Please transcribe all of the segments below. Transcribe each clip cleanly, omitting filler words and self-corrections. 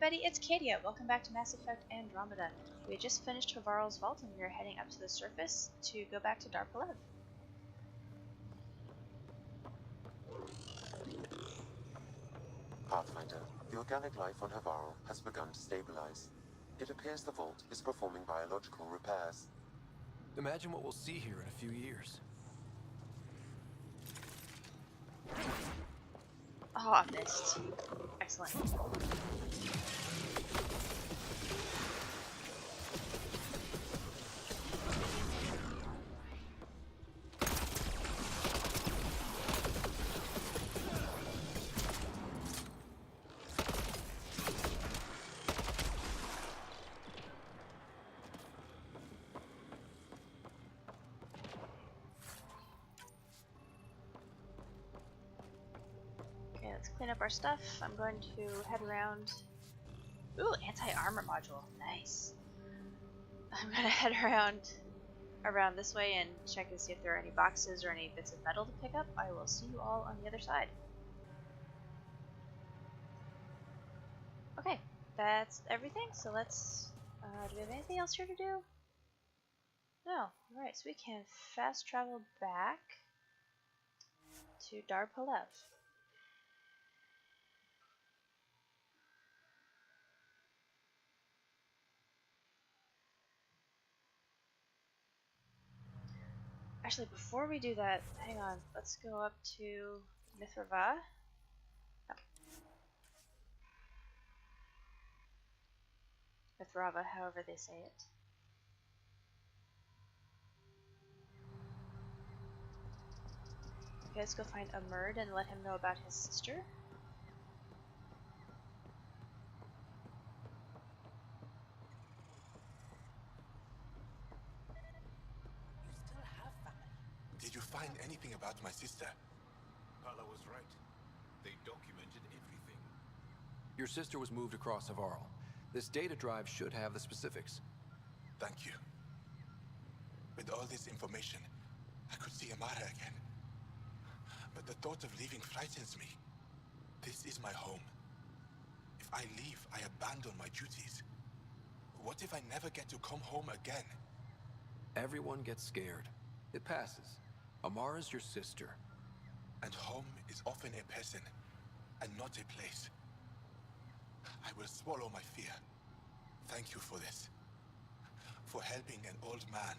everybody, it's Katia. Welcome back to Mass Effect Andromeda. We had just finished Havarl's vault and we are heading up to the surface to go back to Darpalev. Pathfinder, the organic life on Havarl has begun to stabilize. It appears the vault is performing biological repairs. Imagine what we'll see here in a few years. Oh, I missed. Excellent. Okay, let's clean up our stuff. I'm going to head around. Ooh, anti-armor module. Nice. I'm gonna head around this way and check and see if there are any boxes or any bits of metal to pick up. I will see you all on the other side. Okay, that's everything. So let's. Do we have anything else here to do? No. Alright, so we can fast travel back to Darpalev. Actually, before we do that, hang on. Let's go up to Mithrava. No. Mithrava, however they say it. Okay, let's go find Amurd and let him know about his sister. Did you find anything about my sister? Pala was right. They documented everything. Your sister was moved across Havarl. This data drive should have the specifics. Thank you. With all this information, I could see Amara again. But the thought of leaving frightens me. This is my home. If I leave, I abandon my duties. What if I never get to come home again? Everyone gets scared. It passes. Amara's your sister. And home is often a person, and not a place. I will swallow my fear. Thank you for this. For helping an old man.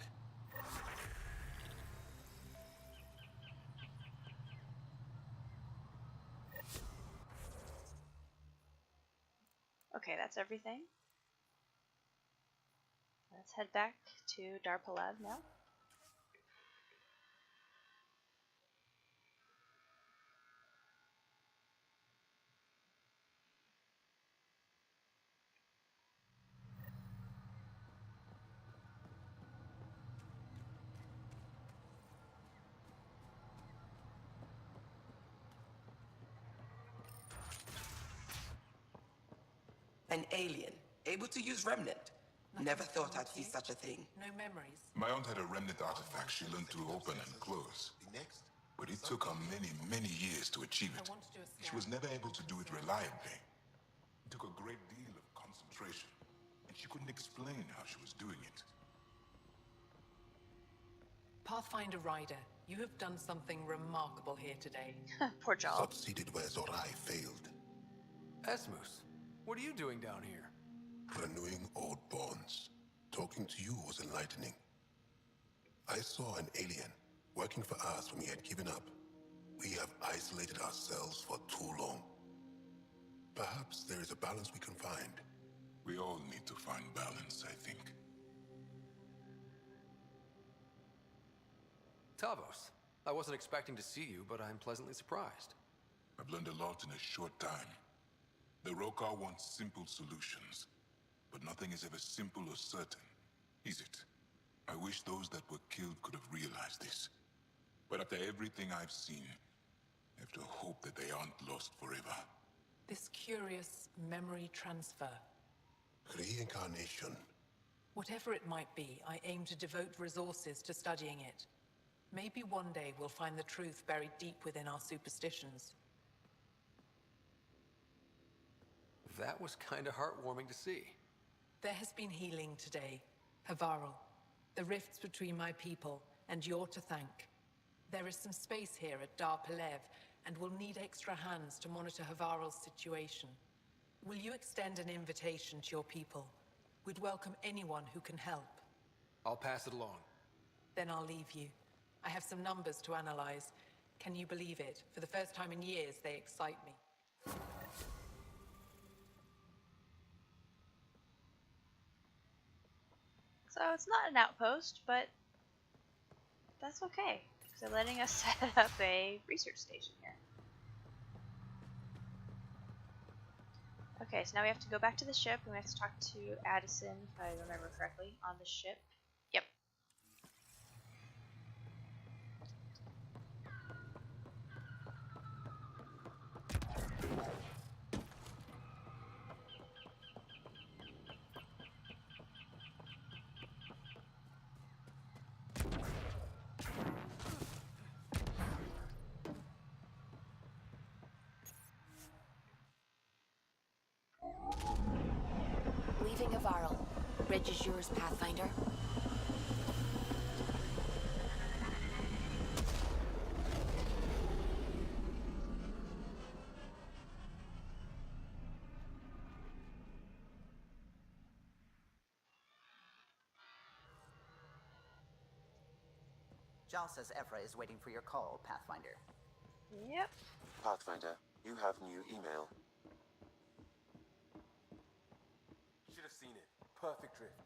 Okay, that's everything. Let's head back to Darpalev now. An alien, able to use Remnant. Never thought I'd see such a thing. No memories. My aunt had a remnant artifact she learned to open and close. But it took her many years to achieve it. She was never able to do it reliably. It took a great deal of concentration, and she couldn't explain how she was doing it. Pathfinder Rider, you have done something remarkable here today. Poor Jal. Succeeded where Zorai failed. Esmus, what are you doing down here? Renewing old bonds. Talking to you was enlightening. I saw an alien working for us when we had given up. We have isolated ourselves for too long. Perhaps there is a balance we can find. We all need to find balance, I think. Tavos, I wasn't expecting to see you, but I'm pleasantly surprised. I've learned a lot in a short time. The Rokar wants simple solutions, but nothing is ever simple or certain, is it? I wish those that were killed could have realized this. But after everything I've seen, I have to hope that they aren't lost forever. This curious memory transfer. Reincarnation. Whatever it might be, I aim to devote resources to studying it. Maybe one day we'll find the truth buried deep within our superstitions. That was kinda heartwarming to see. There has been healing today, Havarl. The rifts between my people, and you're to thank. There is some space here at Dar Pelev, and we'll need extra hands to monitor Havarl's situation. Will you extend an invitation to your people? We'd welcome anyone who can help. I'll pass it along. Then I'll leave you. I have some numbers to analyze. Can you believe it? For the first time in years, they excite me. So it's not an outpost, but that's okay. Because they're letting us set up a research station here. Okay, so now we have to go back to the ship and we have to talk to Addison, if I remember correctly, on the ship. Yep. Leaving Havarl. Bridge is yours, Pathfinder. Jal says Evra is waiting for your call, Pathfinder. Yep. Pathfinder, you have new email. Should have seen it. Perfect drift.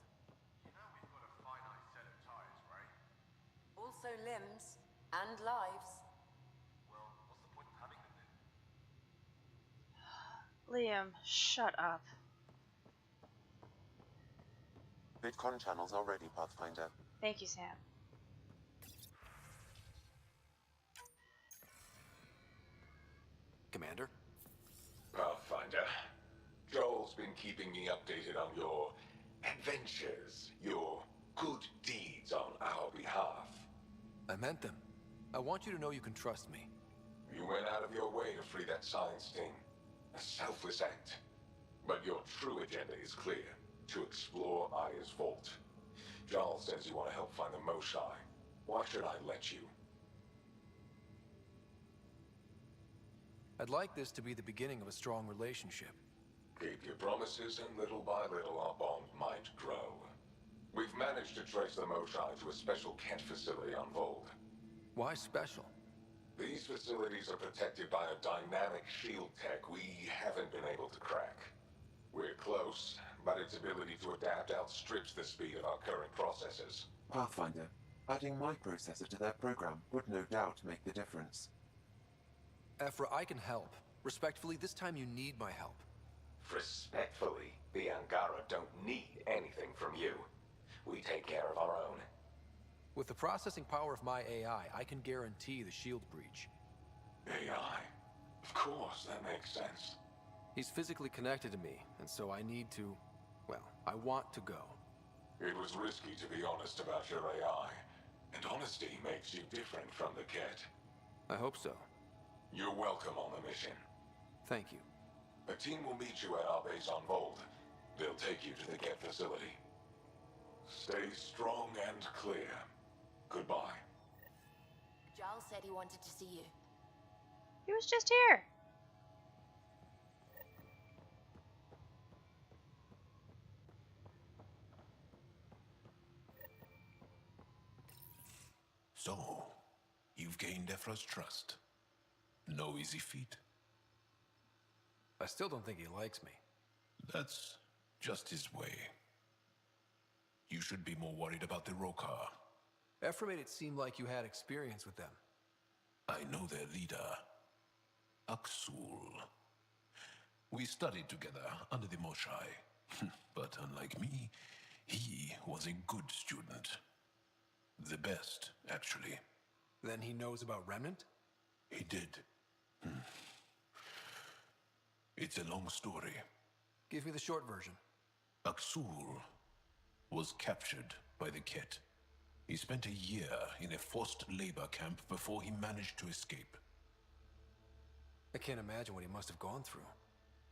You know we've got a finite set of tires, right? Also limbs and lives. Well, what's the point of having them then? Liam, shut up. Bitcon channels are ready, Pathfinder. Thank you, Sam. Commander? Pathfinder, Joel's been keeping me updated on your adventures, your good deeds on our behalf. I meant them. I want you to know you can trust me. You went out of your way to free that science team. A selfless act. But your true agenda is clear. To explore Aya's vault. Joel says you want to help find the Moshai. Why should I let you? I'd like this to be the beginning of a strong relationship. Keep your promises, and little by little our bond might grow. We've managed to trace the Moshai to a special Kent facility on Voeld. Why special? These facilities are protected by a dynamic shield tech we haven't been able to crack. We're close, but its ability to adapt outstrips the speed of our current processors. Pathfinder, adding my processor to their program would no doubt make the difference. Ephra, I can help. Respectfully, this time you need my help. Respectfully, the Angara don't need anything from you. We take care of our own. With the processing power of my AI, I can guarantee the shield breach. AI? Of course, that makes sense. He's physically connected to me, and so I need to... well, I want to go. It was risky to be honest about your AI, and honesty makes you different from the Ket. I hope so. You're welcome on the mission. Thank you. A team will meet you at our base on Voeld. They'll take you to the Ket facility. Stay strong and clear. Goodbye. Jal said he wanted to see you. He was just here. So, you've gained Ephra's trust. No easy feat. I still don't think he likes me. That's just his way. You should be more worried about the Rokar. Ephra made it seem like you had experience with them. I know their leader, Aksul. We studied together under the Moshai. But unlike me, he was a good student. The best, actually. Then he knows about Remnant? He did. It's a long story. Give me the short version. Aksul was captured by the Ket. He spent a year in a forced labor camp before he managed to escape. I can't imagine what he must have gone through.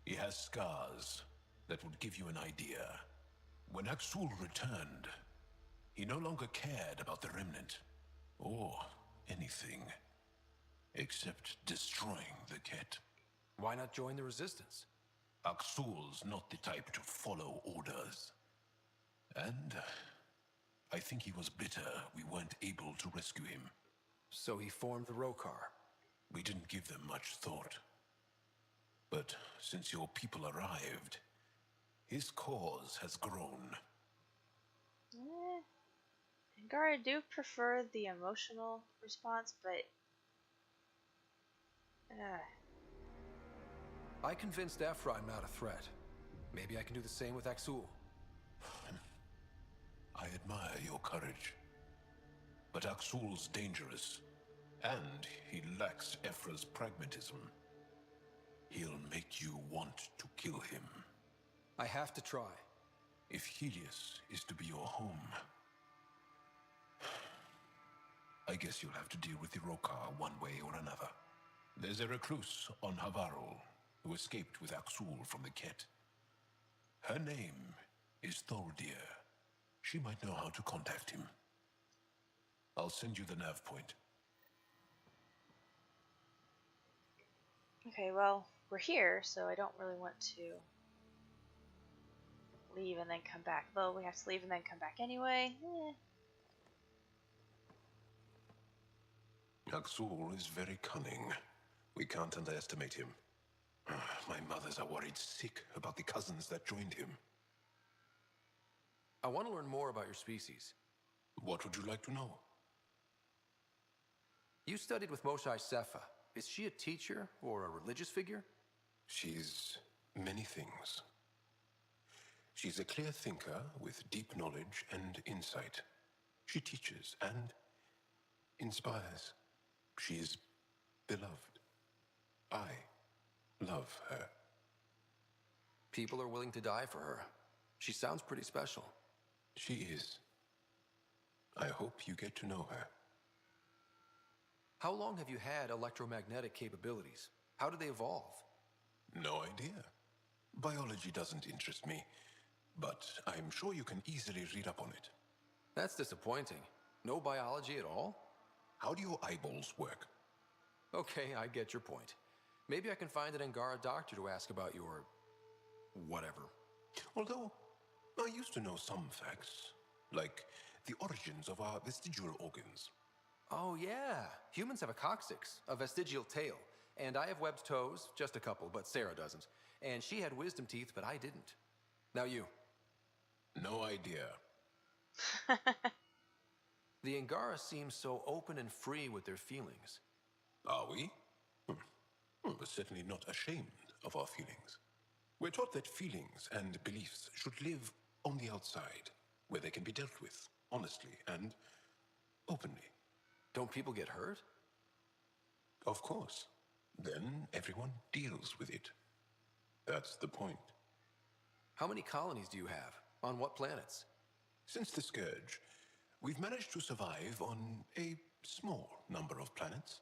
He has scars that would give you an idea. When Axul returned, he no longer cared about the Remnant, or anything, except destroying the Ket. Why not join the Resistance? Axul's not the type to follow orders. And I think he was bitter we weren't able to rescue him. So he formed the Rokar. We didn't give them much thought. But since your people arrived, his cause has grown. Angara do prefer the emotional response, but I convinced Ephra I'm not a threat. Maybe I can do the same with Axul. I admire your courage. But Axul's dangerous, and he lacks Ephra's pragmatism. He'll make you want to kill him. I have to try. If Helios is to be your home, I guess you'll have to deal with the Rokar one way or another. There's a recluse on Havarl who escaped with Axul from the Ket. Her name is Tholdir. She might know how to contact him. I'll send you the nav point. okay, well, we're here, so I don't really want to leave and then come back. Though we have to leave and then come back anyway. Axul is very cunning. We can't underestimate him. My mothers are worried sick about the cousins that joined him. I want to learn more about your species. What would you like to know? You studied with Moshae Sepha. Is she a teacher or a religious figure? She's many things. She's a clear thinker with deep knowledge and insight. She teaches and inspires. She's beloved. I love her. People are willing to die for her. She sounds pretty special. She is. I hope you get to know her. How long have you had electromagnetic capabilities? How did they evolve? No idea. Biology doesn't interest me, but I'm sure you can easily read up on it. That's disappointing. No biology at all? How do your eyeballs work? Okay, I get your point. Maybe I can find an Angara doctor to ask about your... whatever. Although, I used to know some facts, like the origins of our vestigial organs. Oh yeah, humans have a coccyx, a vestigial tail, and I have webbed toes, just a couple, but Sarah doesn't. And she had wisdom teeth, but I didn't. Now you. No idea. The Angara seem so open and free with their feelings. Are we? We're certainly not ashamed of our feelings. We're taught that feelings and beliefs should live on the outside, where they can be dealt with, honestly and openly. Don't people get hurt? Of course. Then everyone deals with it. That's the point. How many colonies do you have? On what planets? Since the Scourge, we've managed to survive on a small number of planets.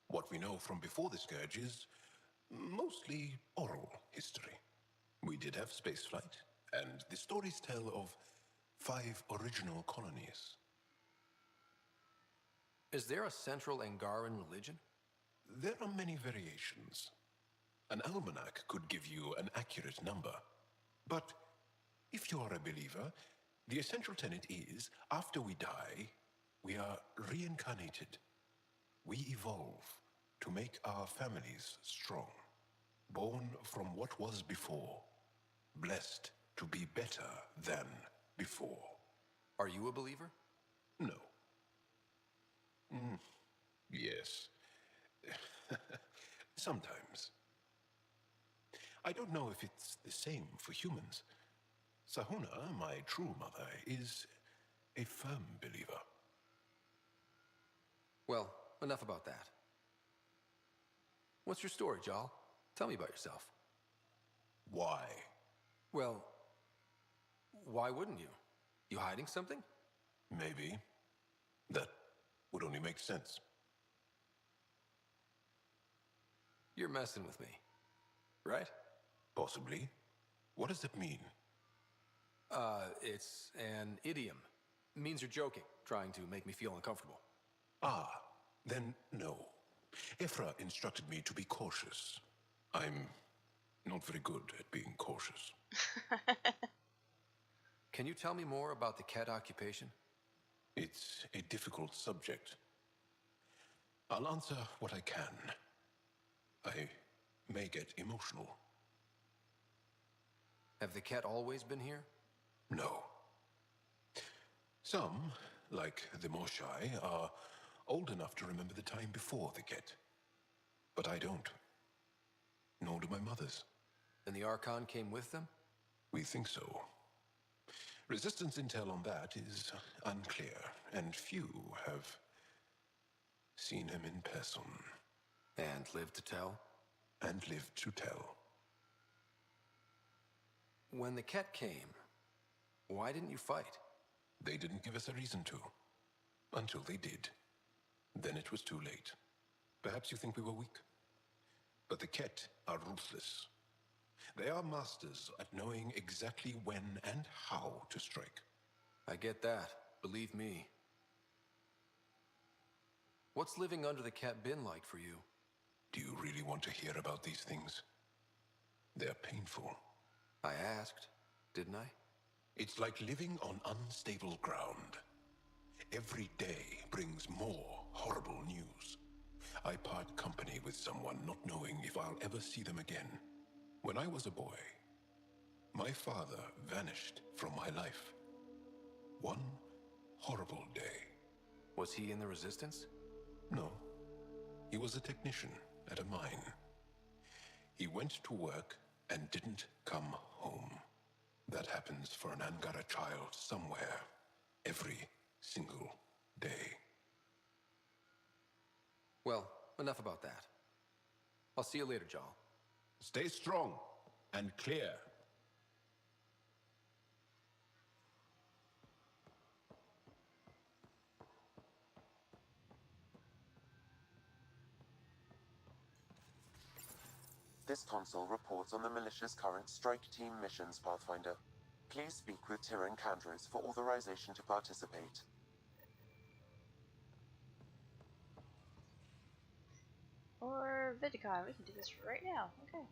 What we know from before the Scourge is mostly oral history. We did have spaceflight, and the stories tell of 5 original colonies. Is there a central Angaran religion? There are many variations. An almanac could give you an accurate number. But if you are a believer, the essential tenet is, after we die, we are reincarnated. We evolve to make our families strong, born from what was before, blessed to be better than before. Are you a believer? No. Yes. Sometimes. I don't know if it's the same for humans. Sahuna, my true mother, is a firm believer. Well, enough about that. What's your story, Jal? Tell me about yourself. Why? Well, why wouldn't you? You hiding something? Maybe. That would only make sense. You're messing with me, right? Possibly. What does it mean? It's an idiom. Means you're joking, trying to make me feel uncomfortable. Ah, then no. Ephra instructed me to be cautious. I'm not very good at being cautious. Can you tell me more about the cat occupation? It's a difficult subject. I'll answer what I can. I may get emotional. Have the cat always been here? No. Some, like the Moshai, are old enough to remember the time before the Ket. But I don't. Nor do my mothers. And the Archon came with them? We think so. Resistance intel on that is unclear, and few have seen him in person. And lived to tell? And lived to tell. When the cat came, why didn't you fight? They didn't give us a reason to. Until they did. Then it was too late. Perhaps you think we were weak. But the Ket are ruthless. They are masters at knowing exactly when and how to strike. I get that. Believe me. What's living under the cat been like for you? Do you really want to hear about these things? They're painful. I asked, didn't I? It's like living on unstable ground. Every day brings more horrible news. I part company with someone not knowing if I'll ever see them again. When I was a boy, my father vanished from my life. One horrible day. Was he in the Resistance? No. He was a technician at a mine. He went to work and didn't come home. That happens for an Angara child somewhere, every single day. Well, enough about that. I'll see you later, Jarl. Stay strong and clear. This console reports on the militia's current strike team missions, Pathfinder. Please speak with Tyrion Candros for authorization to participate. Or Vidicon, we can do this right now. Okay.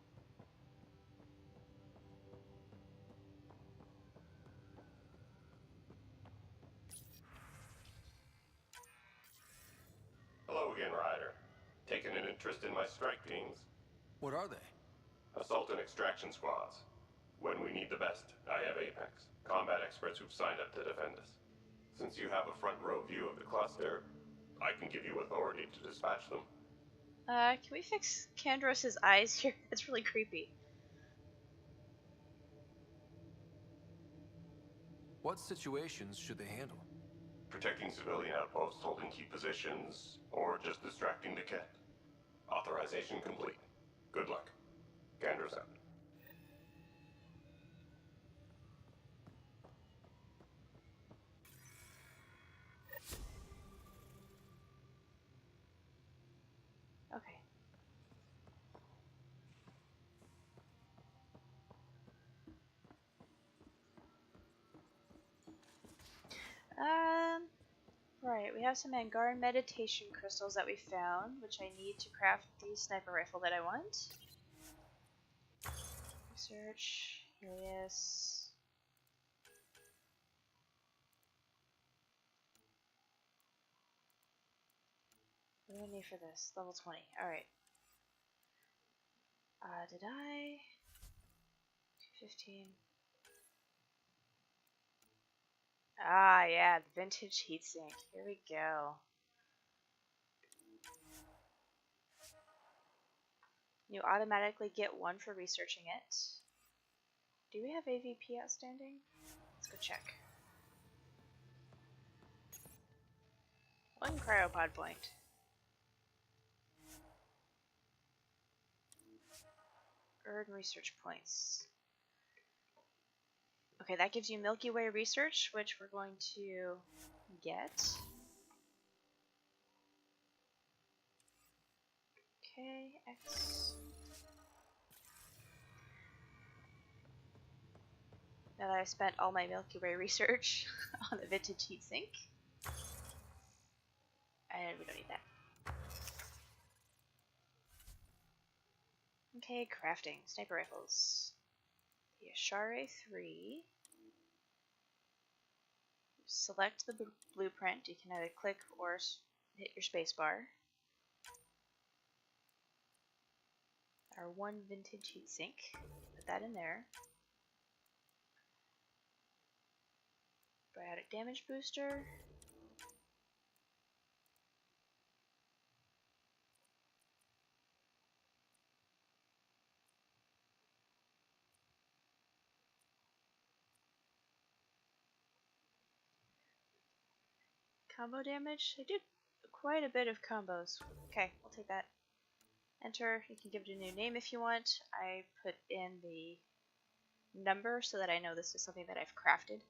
Hello again, Ryder. Taking an interest in my strike teams? What are they? Assault and extraction squads. When we need the best, I have Apex, combat experts who've signed up to defend us. Since you have a front row view of the cluster, I can give you authority to dispatch them. Can we fix Candros' eyes here? That's really creepy. What situations should they handle? Protecting civilian outposts holding key positions, or just distracting the Ket. Authorization complete. Good luck. Candros out. Okay. Right, we have some Angaran meditation crystals that we found, which I need to craft the sniper rifle that I want. Research, Helios. What do I need for this? Level 20. Alright. Did I? 215. Ah, yeah, the vintage heatsink. Here we go. You automatically get one for researching it. Do we have AVP outstanding? Let's go check. One cryopod point. Earn research points. Okay, that gives you Milky Way research, which we're going to get. Okay, X. Now that I've spent all my Milky Way research on the vintage heatsink. And we don't need that. Okay, crafting. Sniper rifles. The Ashare 3. Select the blueprint. You can either click or hit your spacebar. Our one vintage heatsink. Put that in there. Biotic damage booster. Combo damage? I did quite a bit of combos. Okay, we'll take that. Enter. You can give it a new name if you want. I put in the number so that I know this is something that I've crafted.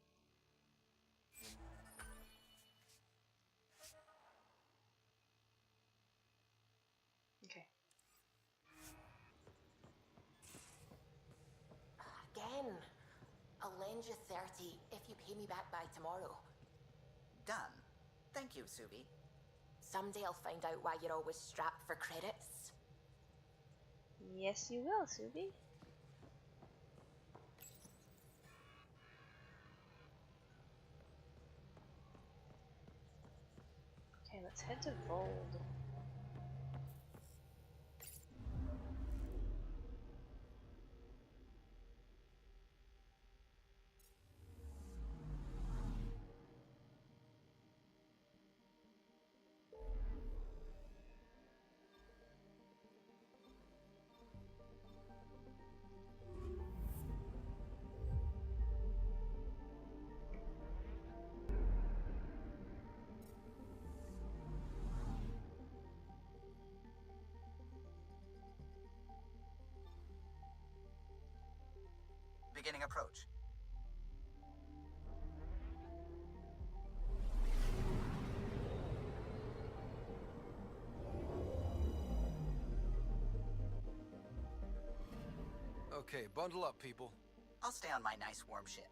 Okay. Again. I'll lend you 30 if you pay me back by tomorrow. Done. Thank you, Subi. Someday I'll find out why you're always strapped for credits. Yes, you will, Subi. Okay, let's head to Voeld. Beginning approach. Okay, bundle up, people. I'll stay on my nice warm ship.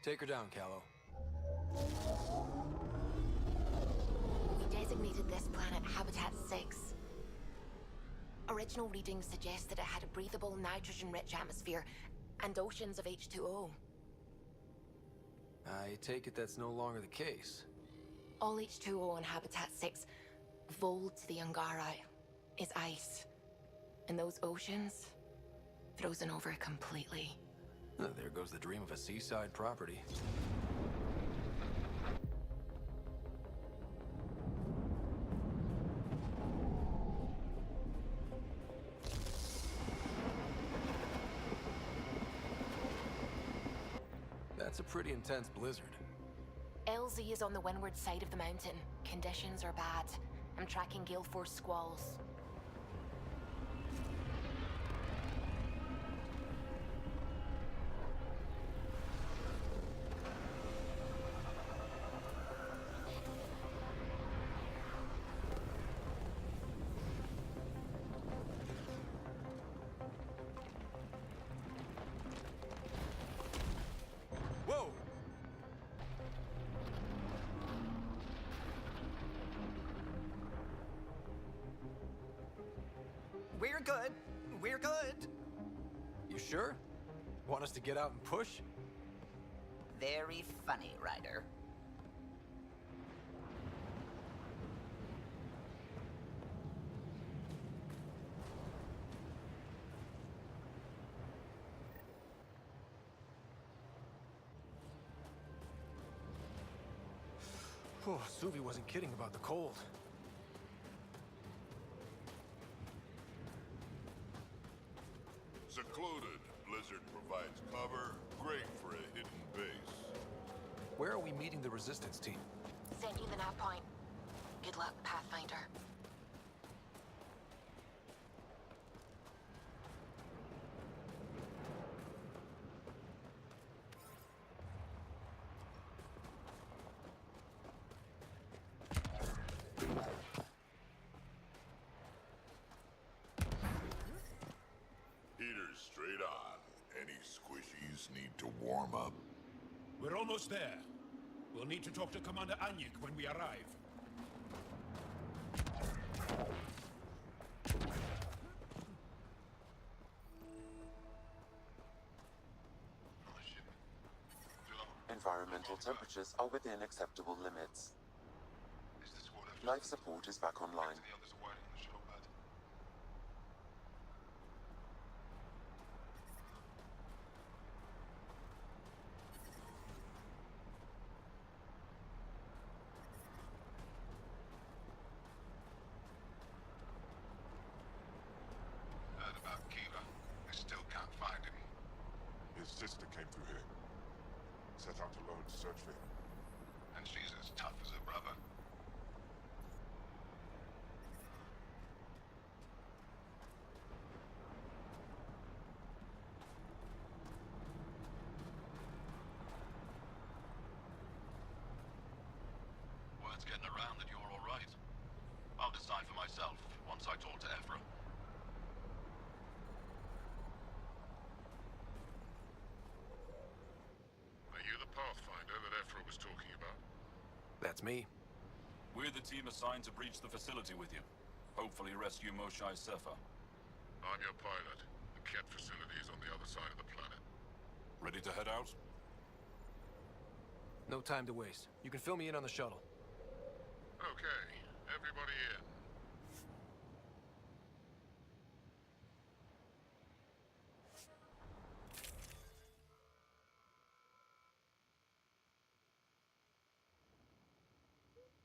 Take her down, Callow. We designated this planet Habitat 6. Original readings suggest that it had a breathable, nitrogen-rich atmosphere and oceans of H2O. I take it that's no longer the case. All H2O on Habitat 6, Voeld to the Angara, is ice. And those oceans, frozen over completely. Oh, there goes the dream of a seaside property. That's a pretty intense blizzard. LZ is on the windward side of the mountain. Conditions are bad. I'm tracking gale force squalls. Whoa! We're good. We're good. You sure? Want us to get out and push? Very funny, Ryder. Oh, Suvi wasn't kidding about the cold. Secluded, blizzard desert provides cover, great for a hidden base. Where are we meeting the resistance team? Sent you the nav point. Good luck, Pathfinder. Heaters straight on. Any squishies need to warm up? We're almost there. We'll need to talk to Commander Anyik when we arrive. Environmental temperatures are within acceptable limits. Life support is back online. Heard about Kiva. I still can't find him. His sister came through here. Set out alone to search for him. And she's as tough as her brother. Word's getting around that you're all right. I'll decide for myself once I talk to Ephra. Are you the Pathfinder that Ephra was talking about? That's me. We're the team assigned to breach the facility with you. Hopefully rescue Moshai Sefa. I'm your pilot. The Ket facility is on the other side of the planet. Ready to head out? No time to waste. You can fill me in on the shuttle. Okay, everybody in.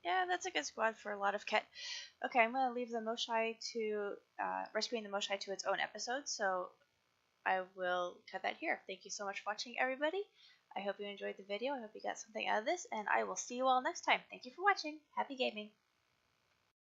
Yeah, that's a good squad for a lot of Ket. Okay, I'm gonna leave the Moshai to rescuing the Moshai to its own episode, so I will cut that here. Thank you so much for watching, everybody. I hope you enjoyed the video. I hope you got something out of this, and I will see you all next time. Thank you for watching. Happy gaming.